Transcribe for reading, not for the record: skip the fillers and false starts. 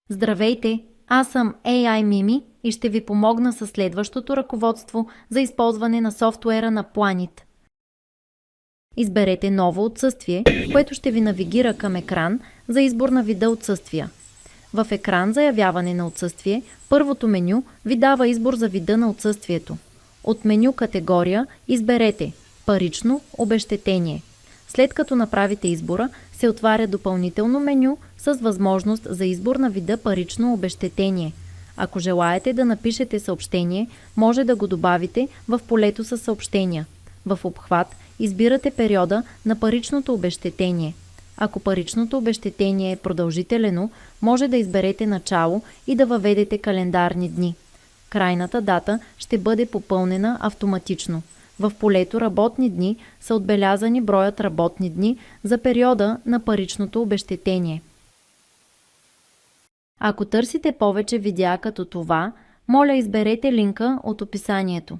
Здравейте, аз съм AI Mimi и ще ви помогна със следващото ръководство за използване на софтуера на Planit. Изберете ново отсъствие, което ще ви навигира към екран за избор на вида отсъствия. В екран заявяване на отсъствие, първото меню ви дава избор за вида на отсъствието. От меню категория изберете парично обезщетение. След като направите избора, се отваря допълнително меню с възможност за избор на вида парично обезщетение. Ако желаете да напишете съобщение, може да го добавите в полето със съобщения. В обхват избирате периода на паричното обезщетение. Ако паричното обезщетение е продължително, може да изберете начало и да въведете календарни дни. Крайната дата ще бъде попълнена автоматично. В полето работни дни са отбелязани броят работни дни за периода на паричното обезщетение. Ако търсите повече видеа като това, моля изберете линка от описанието.